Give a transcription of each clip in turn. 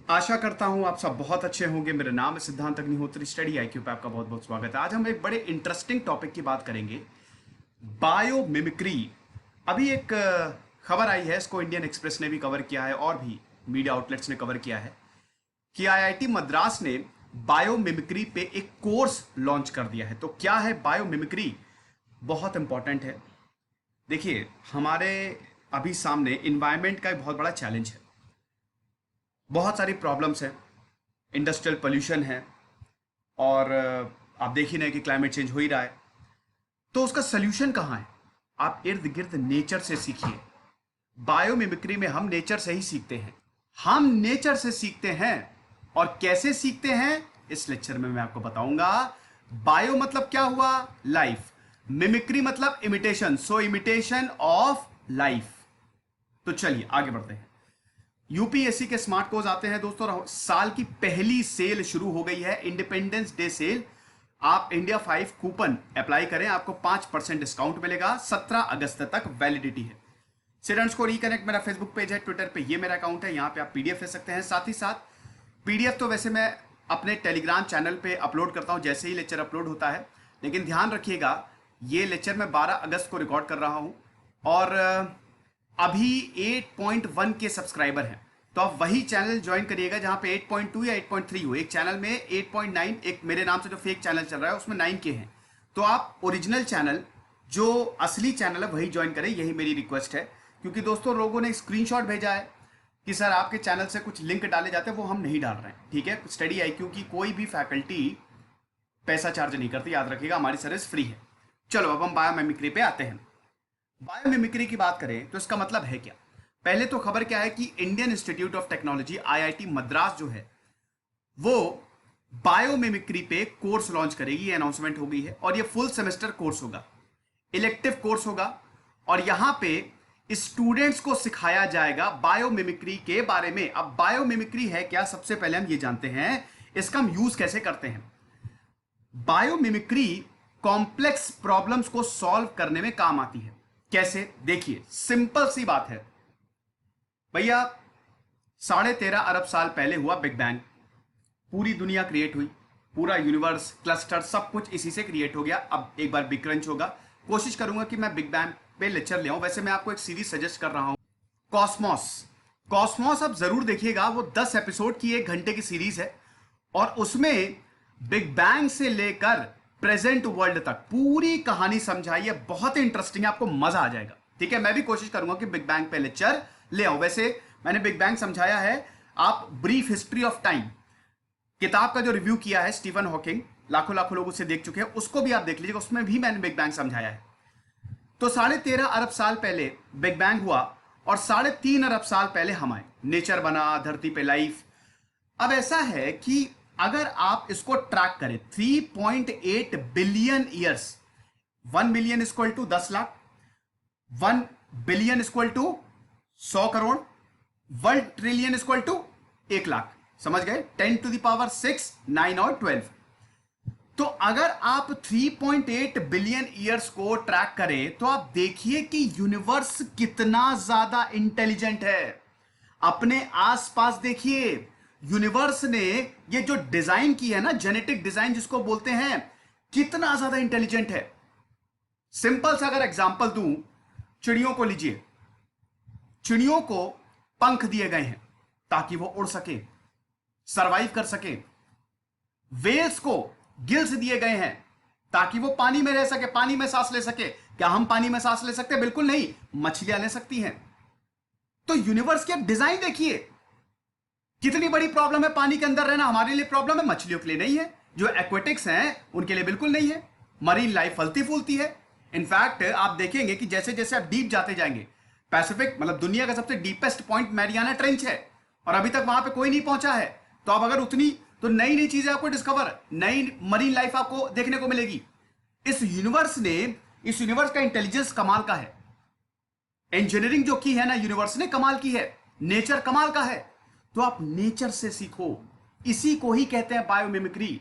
आशा करता हूं आप सब बहुत अच्छे होंगे। मेरा नाम है सिद्धांत अग्निहोत्री, स्टडी आईक्यू पे आपका बहुत बहुत स्वागत है। आज हम एक बड़े इंटरेस्टिंग टॉपिक की बात करेंगे, बायो मिमिक्री। अभी एक खबर आई है, इसको इंडियन एक्सप्रेस ने भी कवर किया है और भी मीडिया आउटलेट्स ने कवर किया है कि आईआईटी मद्रास ने बायो मिमिक्री पे एक कोर्स लॉन्च कर दिया है। तो क्या है बायो मिमिक्री? बहुत इंपॉर्टेंट है। देखिए, हमारे अभी सामने इन्वायरमेंट का एक बहुत बड़ा चैलेंज है। बहुत सारी प्रॉब्लम्स हैं, इंडस्ट्रियल पोल्यूशन है और आप देख ही रहे हैं कि क्लाइमेट चेंज हो ही रहा है। तो उसका सोल्यूशन कहाँ है? आप इर्द गिर्द नेचर से सीखिए। बायो मिमिक्री में हम नेचर से ही सीखते हैं। हम नेचर से सीखते हैं और कैसे सीखते हैं इस लेक्चर में मैं आपको बताऊंगा। बायो मतलब क्या हुआ? लाइफ। मिमिक्री मतलब imitation, so imitation of life. तो चलिए आगे बढ़ते हैं। यूपीएससी के स्मार्ट कोर्स आते हैं दोस्तों। साल की पहली सेल शुरू हो गई है, इंडिपेंडेंस डे सेल। आप इंडिया 5 कूपन अप्लाई करें, आपको 5% डिस्काउंट मिलेगा। 17 अगस्त तक वैलिडिटी है। स्टूडेंट्स को रिकनेक्ट मेरा फेसबुक पेज है, ट्विटर पे ये मेरा अकाउंट है, यहां पे आप पीडीएफ ले सकते हैं। साथ ही साथ पीडीएफ तो वैसे मैं अपने टेलीग्राम चैनल पे अपलोड करता हूं जैसे ही लेक्चर अपलोड होता है, लेकिन ध्यान रखिएगा ये लेक्चर मैं 12 अगस्त को रिकॉर्ड कर रहा हूं और अभी 8.1 के सब्सक्राइबर हैं। तो आप वही चैनल ज्वाइन करिएगा जहां पे 8.2 या 8.3 हो। एक चैनल में 8.9, एक मेरे नाम से जो फेक चैनल चल रहा है उसमें 9 के हैं। तो आप ओरिजिनल चैनल, जो असली चैनल है, वही ज्वाइन करें, यही मेरी रिक्वेस्ट है। क्योंकि दोस्तों लोगों ने स्क्रीनशॉट भेजा है कि सर आपके चैनल से कुछ लिंक डाले जाते हैं, वो हम नहीं डाल रहे हैं। ठीक है, स्टडी आईक्यू की कोई भी फैकल्टी पैसा चार्ज नहीं करती, याद रखिएगा, हमारी सर्विस फ्री है। चलो अब हम बायोमिमिक्री पे आते हैं। बायोमिमिक्री की बात करें तो इसका मतलब है क्या? पहले तो खबर क्या है कि Indian institute of technology IIT Madras जो है वो बायोमिमिक्री पे कोर्स लॉन्च करेगी। अनाउंसमेंट हो गई है और ये फुल सेमेस्टर कोर्स होगा, इलेक्टिव कोर्स होगा और यहां पे स्टूडेंट्स को सिखाया जाएगा बायोमिमिक्री के बारे में। अब बायोमिमिक्री है क्या, सबसे पहले हम ये जानते हैं इसका हम यूज कैसे करते हैं। बायोमिमिक्री कॉम्प्लेक्स प्रॉब्लम्स को सॉल्व करने में काम आती है। कैसे? देखिए, सिंपल सी बात है भैया। 13.5 अरब साल पहले हुआ बिग बैंग, पूरी दुनिया क्रिएट हुई, पूरा यूनिवर्स, क्लस्टर, सब कुछ इसी से क्रिएट हो गया। अब एक बार बिग क्रंच होगा, कोशिश करूंगा कि मैं बिग बैंग पे लेक्चर ले आऊं। वैसे मैं आपको एक सीरीज सजेस्ट कर रहा हूं, कॉस्मोस। कॉस्मोस आप जरूर देखिएगा, वो 10 एपिसोड की 1 घंटे की सीरीज है और उसमें बिग बैंग से लेकर प्रेजेंट वर्ल्ड तक पूरी कहानी समझाई है। बहुत ही इंटरेस्टिंग है, आपको मजा आ जाएगा। ठीक है, मैं भी कोशिश करूंगा कि बिग बैंग पे लेक्चर ले आओ। वैसे मैंने बिग बैंग समझाया है, आप ब्रीफ हिस्ट्री ऑफ टाइम किताब का जो रिव्यू किया है स्टीफन हॉकिंग, लाखों लाखों लोग उसे देख चुके हैं, उसको भी आप देख लीजिएगा, उसमें भी मैंने बिग बैंग समझाया है। तो 13.5 अरब साल पहले बिग बैंग हुआ और 3.5 अरब साल पहले हम आए, नेचर बना, धरती पे लाइफ। अब ऐसा है कि अगर आप इसको ट्रैक करें 3.8 billion years, 1 million equal to 10 lakh, 1 billion equal to 100 crore, 1 trillion equal to 1 lakh. समझ गए? 10 टू द पावर 6, 9 और 12। तो अगर आप 3.8 बिलियन ईयर्स को ट्रैक करें तो आप देखिए कि यूनिवर्स कितना ज्यादा इंटेलिजेंट है। अपने आसपास देखिए, यूनिवर्स ने ये जो डिजाइन की है ना, जेनेटिक डिजाइन जिसको बोलते हैं, कितना ज्यादा इंटेलिजेंट है। सिंपल सा अगर एग्जांपल दूं, चिड़ियों को लीजिए। चिड़ियों को पंख दिए गए हैं ताकि वो उड़ सके, सरवाइव कर सके। वेल्स को गिल्स दिए गए हैं ताकि वो पानी में रह सके, पानी में सांस ले सके। क्या हम पानी में सांस ले सकते हैं? बिल्कुल नहीं, मछलियां ले सकती हैं। तो यूनिवर्स की अब डिजाइन देखिए, कितनी बड़ी प्रॉब्लम है पानी के अंदर रहना। हमारे लिए प्रॉब्लम है, मछलियों के लिए नहीं है। जो एक्वेटिक्स हैं उनके लिए बिल्कुल नहीं है। मरीन लाइफ फलती फूलती है। इनफैक्ट आप देखेंगे कि जैसे जैसे आप डीप जाते जाएंगे, पैसिफिक मतलब दुनिया का सबसे डीपेस्ट पॉइंट मैरियाना ट्रेंच है और अभी तक वहां पे कोई नहीं पहुंचा है। तो अब अगर उतनी, तो नई नई चीजें आपको डिस्कवर, नई मरीन लाइफ आपको देखने को मिलेगी। इस यूनिवर्स का इंटेलिजेंस कमाल का है। इंजीनियरिंग जो की है ना यूनिवर्स ने, कमाल की है। नेचर कमाल का है। तो आप नेचर से सीखो, इसी को ही कहते हैं बायोमिमिक्री।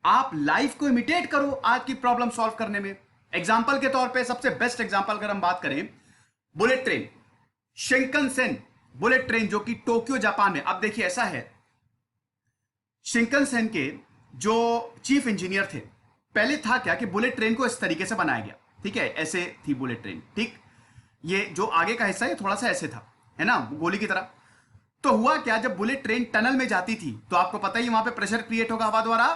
आप लाइफ को इमिटेट करो आज की प्रॉब्लम सॉल्व करने में। एग्जाम्पल के तौर पे सबसे बेस्ट एग्जाम्पल अगर हम बात करें, बुलेट ट्रेन, शिंकनसेन बुलेट ट्रेन जो कि टोक्यो जापान में। अब देखिए ऐसा है, शिंकनसेन के जो चीफ इंजीनियर थे, पहले था क्या कि बुलेट ट्रेन को इस तरीके से बनाया गया, ठीक है, ऐसे थी बुलेट ट्रेन, ठीक, ये जो आगे का हिस्सा है थोड़ा सा ऐसे था, है ना, गोली की तरह। तो हुआ क्या, जब बुलेट ट्रेन टनल में जाती थी तो आपको पता ही वहां पे प्रेशर क्रिएट होगा हवा द्वारा,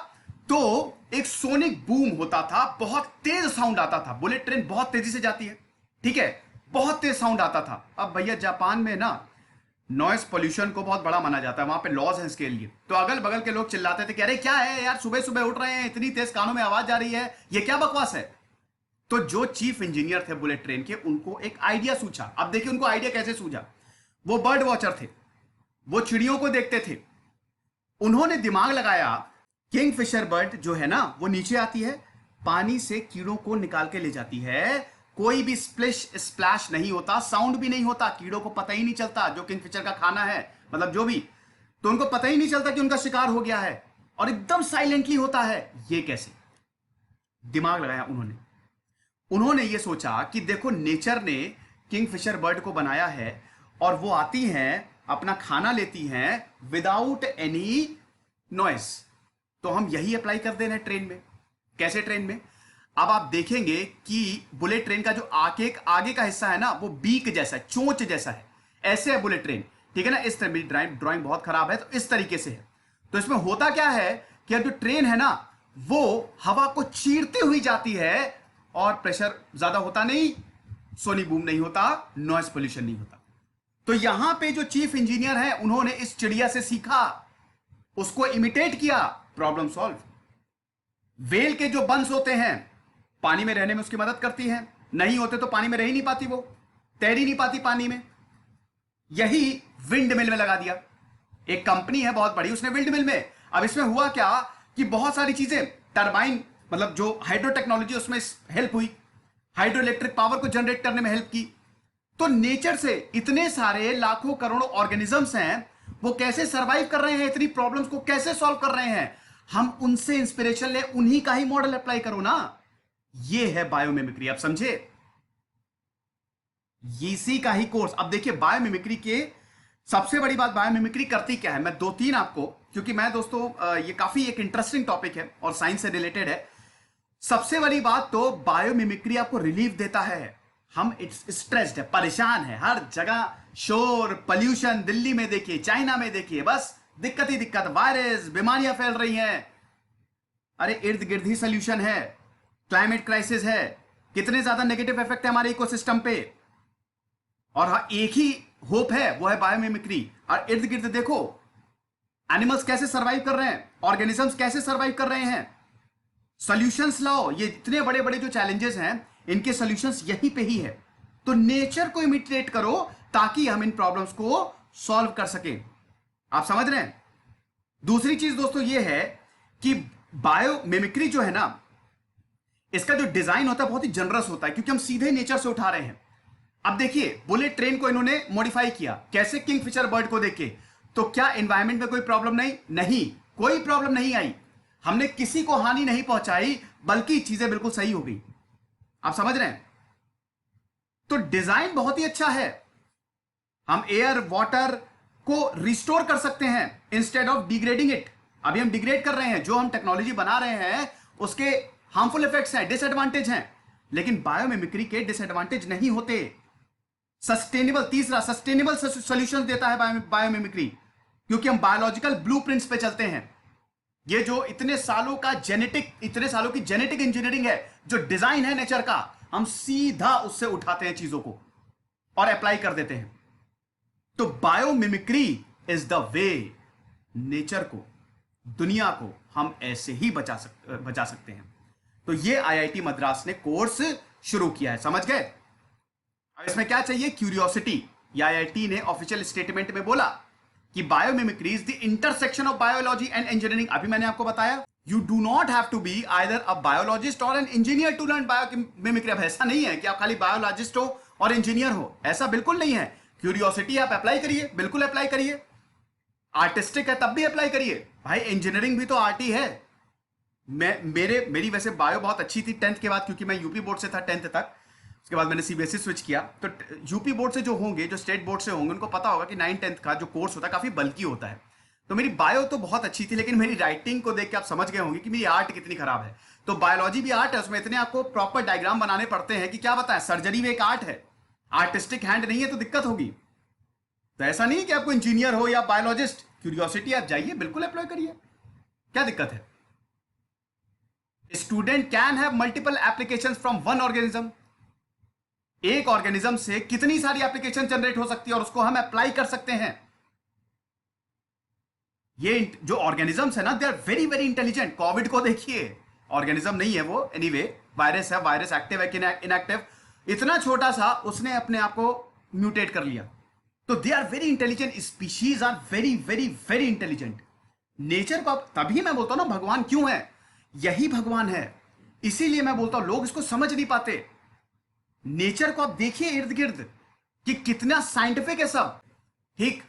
तो एक सोनिक बूम होता था, बहुत तेज साउंड आता था। बुलेट ट्रेन बहुत तेजी से जाती है, ठीक है, बहुत तेज साउंड आता था। अब भैया जापान में ना नॉइस पोल्यूशन को बहुत बड़ा माना जाता है, वहां पे लॉज हैं इसके लिए। तो अगल बगल के लोग चिल्लाते थे कि अरे क्या है यार, सुबह सुबह उठ रहे हैं, इतनी तेज कानों में आवाज आ रही है, ये क्या बकवास है। तो जो चीफ इंजीनियर थे बुलेट ट्रेन के, उनको एक आइडिया सूझा। अब देखिए उनको आइडिया कैसे सूझा, वो बर्ड वॉचर थे, वो चिड़ियों को देखते थे। उन्होंने दिमाग लगाया, किंगफिशर बर्ड जो है ना वो नीचे आती है, पानी से कीड़ों को निकाल के ले जाती है, कोई भी स्प्लिश स्प्लैश नहीं होता, साउंड भी नहीं होता, कीड़ों को पता ही नहीं चलता, जो किंगफिशर का खाना है, मतलब जो भी, तो उनको पता ही नहीं चलता कि उनका शिकार हो गया है, और एकदम साइलेंटली होता है। ये कैसे? दिमाग लगाया उन्होंने। उन्होंने ये सोचा कि देखो नेचर ने किंगफिशर बर्ड को बनाया है और वो आती हैं, अपना खाना लेती हैं विदाउट एनी नॉइस, तो हम यही अप्लाई कर दे रहे हैं ट्रेन में। कैसे ट्रेन में? अब आप देखेंगे कि बुलेट ट्रेन का जो आगे का हिस्सा है ना वो बीक जैसा है, चोंच जैसा है, ऐसे है बुलेट ट्रेन, ठीक है ना। इस तरह, मेरी ड्राइंग बहुत खराब है, तो इस तरीके से है। तो इसमें होता क्या है कि अब जो ट्रेन है ना वो हवा को चीरते हुई जाती है, और प्रेशर ज्यादा होता नहीं, सोनी बूम नहीं होता, नॉइस पोल्यूशन नहीं होता। तो यहां पे जो चीफ इंजीनियर है उन्होंने इस चिड़िया से सीखा, उसको इमिटेट किया, प्रॉब्लम सॉल्व। वेल के जो बंस होते हैं पानी में रहने में उसकी मदद करती हैं, नहीं होते तो पानी में रह ही नहीं पाती, वो तैर ही नहीं पाती पानी में। यही विंड मिल में लगा दिया। एक कंपनी है बहुत बड़ी, उसने विंड मिल में, अब इसमें हुआ क्या कि बहुत सारी चीजें, टरबाइन मतलब जो हाइड्रो टेक्नोलॉजी उसमें हेल्प हुई, हाइड्रो इलेक्ट्रिक पावर को जनरेट करने में हेल्प की। तो नेचर से इतने सारे लाखों करोड़ों ऑर्गेनिजम्स हैं, वो कैसे सरवाइव कर रहे हैं, इतनी प्रॉब्लम्स को कैसे सॉल्व कर रहे हैं, हम उनसे इंस्पिरेशन ले, उन्हीं का ही मॉडल अप्लाई करो ना। ये है बायोमिमिक्री, आप समझे, इसी का ही कोर्स। अब देखिए बायोमिमिक्री के सबसे बड़ी बात, बायोमिमिक्री करती क्या है, मैं दो तीन आपको, क्योंकि मैं दोस्तों ये काफी एक इंटरेस्टिंग टॉपिक है और साइंस से रिलेटेड है। सबसे बड़ी बात तो बायोमिमिक्री आपको रिलीफ देता है। हम स्ट्रेस्ड है, परेशान है, हर जगह शोर पॉल्यूशन, दिल्ली में देखिए, चाइना में देखिए, बस दिक्कत ही दिक्कत, वायरस, बीमारियां फैल रही हैं, अरे इर्द गिर्द ही सोल्यूशन है, क्लाइमेट क्राइसिस है, कितने ज्यादा नेगेटिव इफेक्ट है हमारे इकोसिस्टम पे, और हाँ एक ही होप है, वो है बायोमिमिक्री। और इर्द गिर्द देखो एनिमल्स कैसे सरवाइव कर रहे हैं, ऑर्गेनिजम्स कैसे सरवाइव कर रहे हैं, सॉल्यूशंस लाओ। ये इतने बड़े बड़े जो चैलेंजेस हैं इनके सॉल्यूशंस यहीं पे ही है। तो नेचर को इमिटेट करो ताकि हम इन प्रॉब्लम्स को सॉल्व कर सकें। आप समझ रहे हैं? दूसरी चीज दोस्तों ये है कि बायोमिमिक्री जो है ना, इसका जो डिजाइन होता है बहुत ही जनरस होता है, क्योंकि हम सीधे नेचर से उठा रहे हैं। अब देखिए बुलेट ट्रेन को इन्होंने मॉडिफाई किया कैसे, किंगफिशर बर्ड को देख के, तो क्या एनवायरमेंट में कोई प्रॉब्लम नहीं, कोई प्रॉब्लम नहीं आई, हमने किसी को हानि नहीं पहुंचाई, बल्कि चीजें बिल्कुल सही हो गई। आप समझ रहे हैं? तो डिजाइन बहुत ही अच्छा है। हम एयर वाटर को रिस्टोर कर सकते हैं इंस्टेड ऑफ डिग्रेडिंग इट। अभी हम डिग्रेड कर रहे हैं, जो हम टेक्नोलॉजी बना रहे हैं उसके हार्मफुल इफेक्ट्स हैं, डिसएडवांटेज हैं, लेकिन बायोमिमिक्री के डिसएडवांटेज नहीं होते। सस्टेनेबल, तीसरा सस्टेनेबल सॉल्यूशंस देता है बायोमिमिक्री, क्योंकि हम बायोलॉजिकल ब्लूप्रिंट्स पे चलते हैं। ये जो इतने सालों की जेनेटिक इंजीनियरिंग है, जो डिजाइन है नेचर का, हम सीधा उससे उठाते हैं चीजों को और अप्लाई कर देते हैं। तो biomimicry is the way, nature को, दुनिया को हम ऐसे ही बचा सकते हैं। तो ये आईआईटी मद्रास ने कोर्स शुरू किया है, समझ गए? अब इसमें क्या चाहिए, क्यूरियोसिटी। या आईआईटी ने ऑफिशियल स्टेटमेंट में बोला कि biomimicry is the intersection of biology and engineering. अभी मैंने आपको बताया, you do not have to be either a biologist और an engineer to learn biomimicry. अब ऐसा नहीं है कि आप खाली बायोलॉजिस्ट हो और इंजीनियर हो, ऐसा बिल्कुल नहीं है। क्यूरियोसिटी आप अप्लाई करिए, बिल्कुल अप्लाई करिए। आर्टिस्टिक है तब भी अप्लाई करिए, भाई इंजीनियरिंग भी तो आर्ट ही है। मेरी वैसे बायो बहुत अच्छी थी 10th के बाद, क्योंकि मैं यूपी बोर्ड से था 10th तक, उसके बाद मैंने सीबीएसई स्विच किया। तो यूपी बोर्ड से जो होंगे, जो स्टेट बोर्ड से होंगे, उनको पता होगा कि 9th 10th का जो कोर्स होता है काफी बल्की होता है। तो मेरी बायो तो बहुत अच्छी थी, लेकिन मेरी राइटिंग को देख के आप समझ गए होंगे कि मेरी आर्ट कितनी खराब है। तो बायोलॉजी भी आर्ट है, उसमें इतने आपको प्रॉपर डायग्राम बनाने पड़ते हैं कि क्या बताएं, सर्जरी भी एक आर्ट है। आर्टिस्टिक हैंड नहीं है तो दिक्कत होगी। तो ऐसा नहीं है कि आपको इंजीनियर हो या बायोलॉजिस्ट, क्यूरियोसिटी आप जाइए, बिल्कुल अप्लाई करिए, क्या दिक्कत है। Student can have multiple applications from one organism. एक ऑर्गेनिज्म से कितनी सारी एप्लीकेशन जनरेट हो सकती है और उसको हम अप्लाई कर सकते हैं। ये जो ऑर्गेनिजम्स है ना, they are very very intelligent. Covid को देखिए, ऑर्गेनिज्म नहीं है वो, एनीवे वायरस है, वायरस एक्टिव है कि इनएक्टिव, इतना छोटा सा उसने अपने आप को म्यूटेट कर लिया। तो they are very intelligent, species are very very very intelligent. Nature को तभी मैं बोलता हूं ना, भगवान क्यों है, यही भगवान है। इसीलिए मैं बोलता हूं लोग इसको समझ नहीं पाते। नेचर को आप देखिए इर्द गिर्द कि कितना साइंटिफिक है सब, ठीक।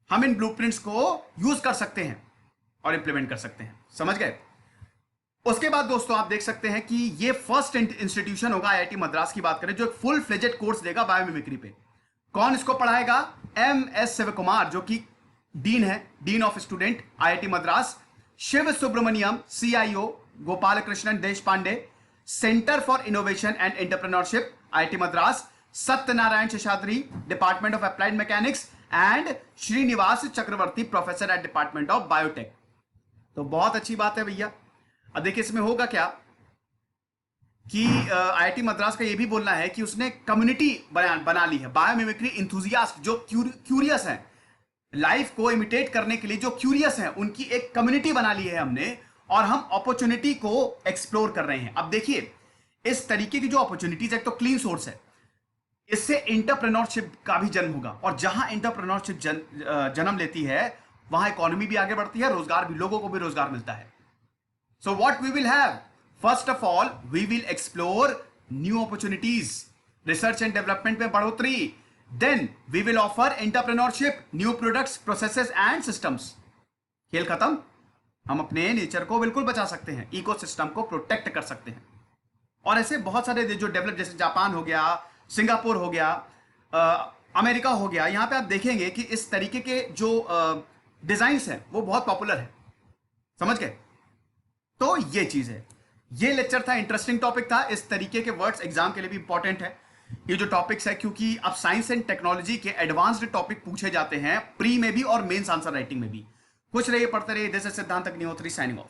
हम इन ब्लूप्रिंट्स को यूज कर सकते हैं और इंप्लीमेंट कर सकते हैं, समझ गए। उसके बाद दोस्तों आप देख सकते हैं कि ये फर्स्ट इंस्टीट्यूशन होगा, आईआईटी मद्रास की बात करें, जो एक फुल फ्लेजेड कोर्स देगा बायोमिमिक्री पे। कौन इसको पढ़ाएगा? एमएस शिवकुमार, जो कि डीन है, dean of student IIT Madras. Shiv Subramaniam CIO, Gopal Krishnan Deshpande, centre for innovation and entrepreneurship IIT Madras. Satyanarayana Seshadri, department of applied mechanics, and Srinivas Chakravarthy, professor at department of biotech. तो बहुत अच्छी बात है भैया। अब देखिए इसमें होगा क्या कि आईआईटी मद्रास का ये भी बोलना है कि उसने कम्युनिटी बना ली है, बायोमिमिक्री इंथुजियास्ट, जो क्यूरियस हैं, लाइफ को इमिटेट करने के लिए जो क्यूरियस हैं, उनकी एक कम्युनिटी बना ली है हमने, और हम अपॉर्चुनिटी को एक्सप्लोर कर रहे हैं। अब देखिए इस तरीके की जो अपॉर्चुनिटीज, एक तो क्लीन सोर्स है, इससे एंटरप्रेन्योरशिप का भी जन्म होगा, और जहां एंटरप्रेन्योरशिप जन्म लेती है वहां इकोनॉमी भी आगे बढ़ती है, रोजगार भी, लोगों को भी रोजगार मिलता है। So what we will have, first of all we will explore new opportunities, research and development में बढ़ोतरी, then we will offer entrepreneurship, new products, processes and systems. खेल खत्म। हम अपने नेचर को बिल्कुल बचा सकते हैं, इकोसिस्टम को प्रोटेक्ट कर सकते हैं। और ऐसे बहुत सारे जो डेवलप, जैसे जापान हो गया, सिंगापुर हो गया, अमेरिका हो गया, यहां पे आप देखेंगे कि इस तरीके के जो डिजाइन्स हैं वो बहुत पॉपुलर है, समझ गए। तो ये चीज है, ये लेक्चर था, इंटरेस्टिंग टॉपिक था। इस तरीके के वर्ड्स एग्जाम के लिए भी इंपॉर्टेंट है ये जो टॉपिक्स है, क्योंकि अब साइंस एंड टेक्नोलॉजी के एडवांस्ड टॉपिक पूछे जाते हैं प्री में भी और मेंस आंसर राइटिंग में भी। खुश रहिए, पढ़ते रहिए। दिस इज सिद्धांत अग्निहोत्री साइनिंग ऑफ।